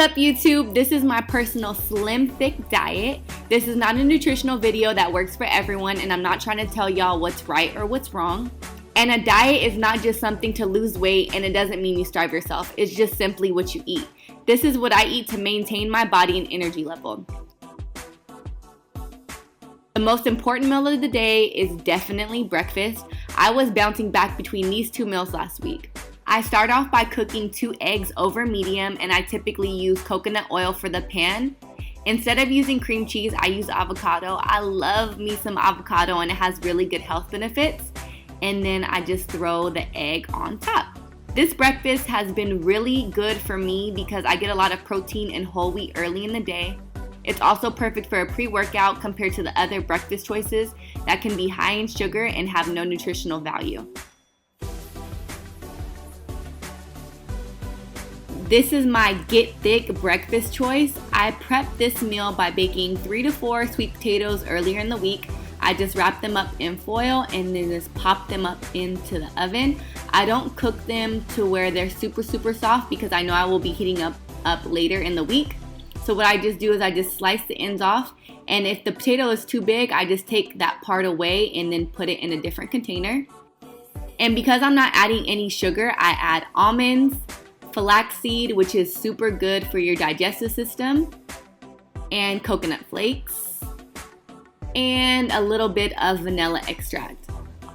up, YouTube? This is my personal slim thick diet. This is not a nutritional video that works for everyone, and I'm not trying to tell y'all what's right or what's wrong. And a diet is not just something to lose weight, and it doesn't mean you starve yourself. It's just simply what you eat. This is what I eat to maintain my body and energy level. The most important meal of the day is definitely breakfast. I was bouncing back between these two meals last week. I start off by cooking 2 eggs over medium, and I typically use coconut oil for the pan. Instead of using cream cheese, I use avocado. I love me some avocado, and it has really good health benefits. And then I just throw the egg on top. This breakfast has been really good for me because I get a lot of protein and whole wheat early in the day. It's also perfect for a pre-workout compared to the other breakfast choices that can be high in sugar and have no nutritional value. This is my Get Thick breakfast choice. I prep this meal by baking 3 to 4 sweet potatoes earlier in the week. I just wrap them up in foil and then just pop them up into the oven. I don't cook them to where they're super soft because I know I will be heating up later in the week. So what I just do is I just slice the ends off, and if the potato is too big, I just take that part away and then put it in a different container. And because I'm not adding any sugar, I add almonds, flaxseed, which is super good for your digestive system, and coconut flakes, and a little bit of vanilla extract.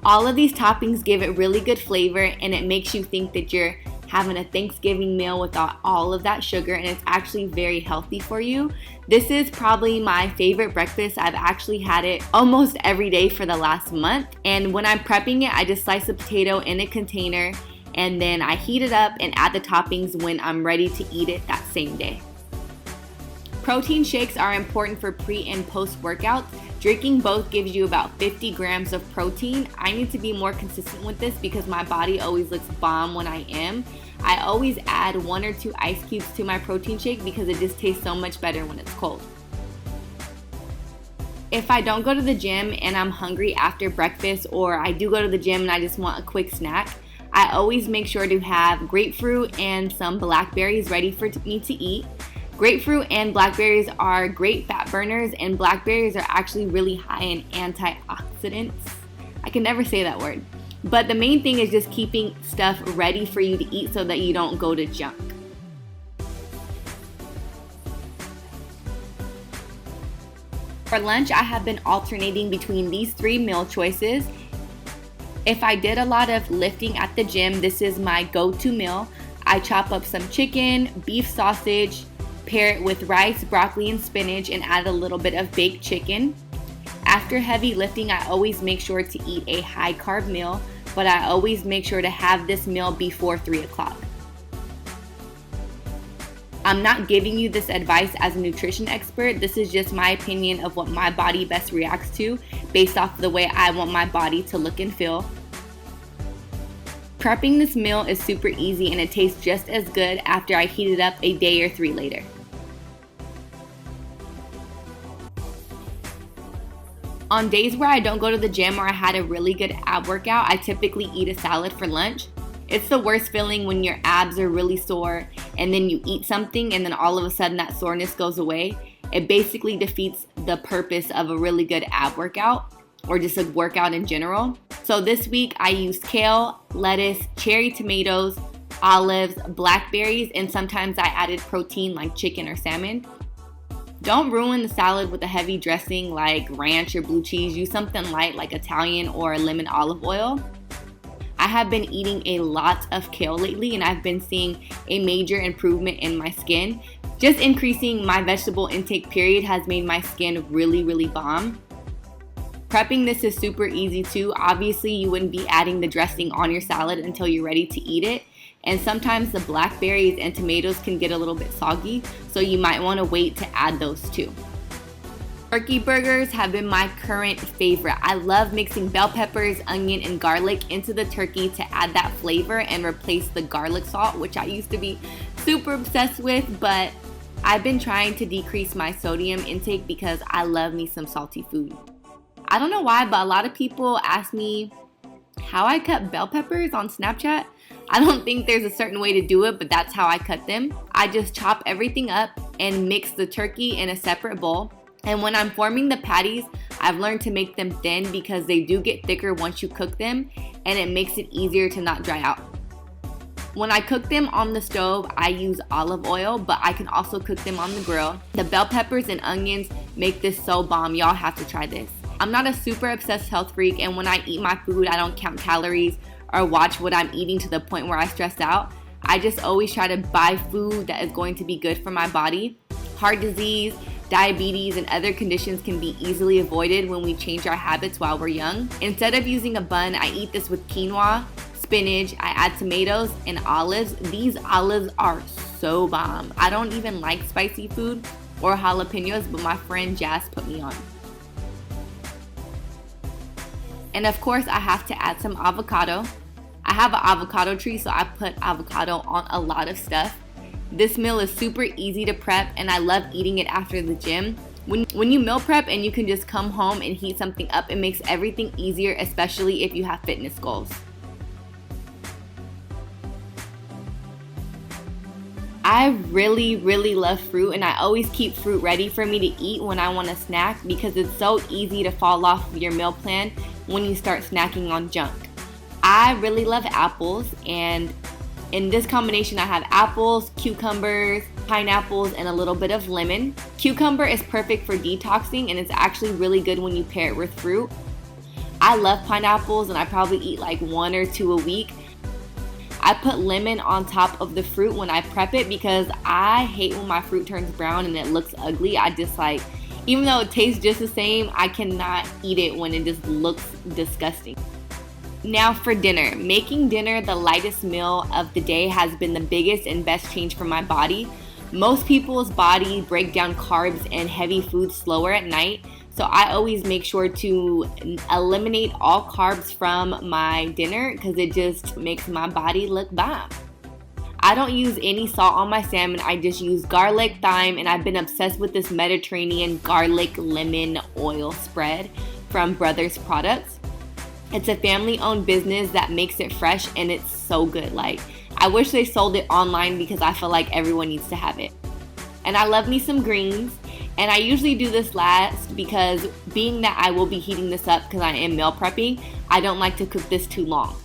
All of these toppings give it really good flavor, and it makes you think that you're having a Thanksgiving meal without all of that sugar, and it's actually very healthy for you. This is probably my favorite breakfast. I've actually had it almost every day for the last month, and when I'm prepping it, I just slice the potato in a container, and then I heat it up and add the toppings when I'm ready to eat it that same day. Protein shakes are important for pre and post workouts. Drinking both gives you about 50 grams of protein. I need to be more consistent with this because my body always looks bomb when I am. I always add 1 or 2 ice cubes to my protein shake because it just tastes so much better when it's cold. If I don't go to the gym and I'm hungry after breakfast, or I do go to the gym and I just want a quick snack, I always make sure to have grapefruit and some blackberries ready for me to eat. Grapefruit and blackberries are great fat burners, and blackberries are actually really high in antioxidants. I can never say that word. But the main thing is just keeping stuff ready for you to eat so that you don't go to junk. For lunch, I have been alternating between these 3 meal choices. If I did a lot of lifting at the gym, this is my go-to meal. I chop up some chicken, beef sausage, pair it with rice, broccoli, and spinach, and add a little bit of baked chicken. After heavy lifting, I always make sure to eat a high-carb meal, but I always make sure to have this meal before 3 o'clock. I'm not giving you this advice as a nutrition expert. This is just my opinion of what my body best reacts to based off the way I want my body to look and feel. Prepping this meal is super easy, and it tastes just as good after I heat it up a day or 3 later. On days where I don't go to the gym or I had a really good ab workout, I typically eat a salad for lunch. It's the worst feeling when your abs are really sore and then you eat something and then all of a sudden that soreness goes away. It basically defeats the purpose of a really good ab workout or just a workout in general. So this week I used kale, lettuce, cherry tomatoes, olives, blackberries, and sometimes I added protein like chicken or salmon. Don't ruin the salad with a heavy dressing like ranch or blue cheese. Use something light like Italian or lemon olive oil. I have been eating a lot of kale lately, and I've been seeing a major improvement in my skin. Just increasing my vegetable intake period has made my skin really bomb. Prepping this is super easy too. Obviously, you wouldn't be adding the dressing on your salad until you're ready to eat it. And sometimes the blackberries and tomatoes can get a little bit soggy, so you might want to wait to add those too. Turkey burgers have been my current favorite. I love mixing bell peppers, onion, and garlic into the turkey to add that flavor and replace the garlic salt, which I used to be super obsessed with, but I've been trying to decrease my sodium intake because I love me some salty food. I don't know why, but a lot of people ask me how I cut bell peppers on Snapchat. I don't think there's a certain way to do it, but that's how I cut them. I just chop everything up and mix the turkey in a separate bowl. And when I'm forming the patties, I've learned to make them thin because they do get thicker once you cook them, and it makes it easier to not dry out. When I cook them on the stove, I use olive oil, but I can also cook them on the grill. The bell peppers and onions make this so bomb. Y'all have to try this. I'm not a super obsessed health freak, and when I eat my food, I don't count calories or watch what I'm eating to the point where I stress out. I just always try to buy food that is going to be good for my body. Heart disease, diabetes, and other conditions can be easily avoided when we change our habits while we're young. Instead of using a bun, I eat this with quinoa, spinach, I add tomatoes and olives. These olives are so bomb. I don't even like spicy food or jalapenos, but my friend Jazz put me on. And of course, I have to add some avocado. I have an avocado tree, so I put avocado on a lot of stuff. This meal is super easy to prep, and I love eating it after the gym. When you meal prep and you can just come home and heat something up, it makes everything easier, especially if you have fitness goals. I really love fruit, and I always keep fruit ready for me to eat when I want a snack because it's so easy to fall off of your meal plan when you start snacking on junk. I really love apples, and in this combination I have apples, cucumbers, pineapples, and a little bit of lemon. Cucumber is perfect for detoxing, and it's actually really good when you pair it with fruit. I love pineapples, and I probably eat like 1 or 2 a week. I put lemon on top of the fruit when I prep it because I hate when my fruit turns brown and it looks ugly. I just like, even though it tastes just the same, I cannot eat it when it just looks disgusting. Now for dinner. Making dinner the lightest meal of the day has been the biggest and best change for my body. Most people's body break down carbs and heavy foods slower at night, so I always make sure to eliminate all carbs from my dinner because it just makes my body look bomb. I don't use any salt on my salmon. I just use garlic, thyme, and I've been obsessed with this Mediterranean garlic lemon oil spread from Brothers Products. It's a family-owned business that makes it fresh, and it's so good. Like, I wish they sold it online because I feel like everyone needs to have it. And I love me some greens. And I usually do this last because being that I will be heating this up because I am meal prepping, I don't like to cook this too long.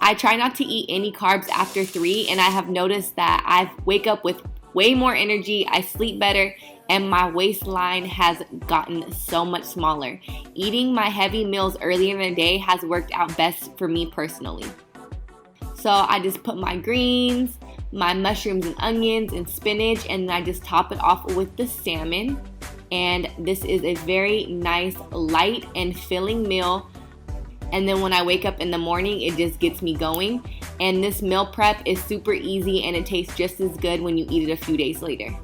I try not to eat any carbs after 3, and I have noticed that I wake up with way more energy, I sleep better, and my waistline has gotten so much smaller. Eating my heavy meals earlier in the day has worked out best for me personally. So I just put my greens, my mushrooms and onions and spinach, and then I just top it off with the salmon. And this is a very nice, light and filling meal. And then when I wake up in the morning, it just gets me going. And this meal prep is super easy, and it tastes just as good when you eat it a few days later.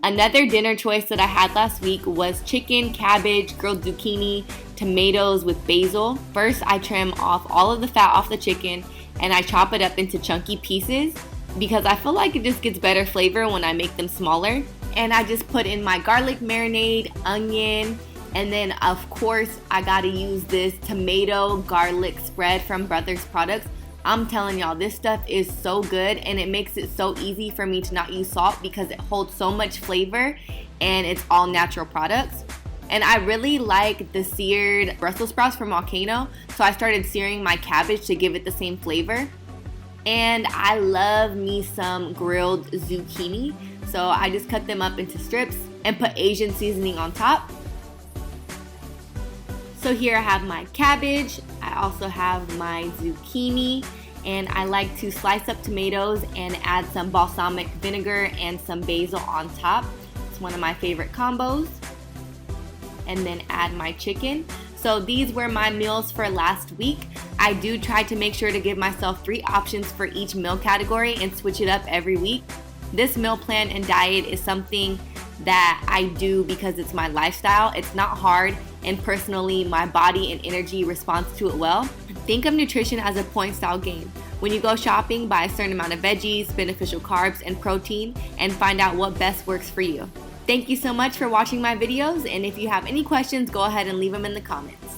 Another dinner choice that I had last week was chicken, cabbage, grilled zucchini, tomatoes with basil. First, I trim off all of the fat off the chicken and I chop it up into chunky pieces because I feel like it just gets better flavor when I make them smaller. And I just put in my garlic marinade, onion, and then of course I gotta use this tomato garlic spread from Brothers Products. I'm telling y'all, this stuff is so good, and it makes it so easy for me to not use salt because it holds so much flavor and it's all natural products. And I really like the seared Brussels sprouts from Volcano, so I started searing my cabbage to give it the same flavor. And I love me some grilled zucchini, so I just cut them up into strips and put Asian seasoning on top. So here I have my cabbage, I also have my zucchini, and I like to slice up tomatoes and add some balsamic vinegar and some basil on top. It's one of my favorite combos. And then add my chicken. So these were my meals for last week. I do try to make sure to give myself 3 options for each meal category and switch it up every week. This meal plan and diet is something that I do because it's my lifestyle. It's not hard, and personally my body and energy responds to it well. Think of nutrition as a point style game. When you go shopping, buy a certain amount of veggies, beneficial carbs, and protein, and find out what best works for you. Thank you so much for watching my videos, and if you have any questions, go ahead and leave them in the comments.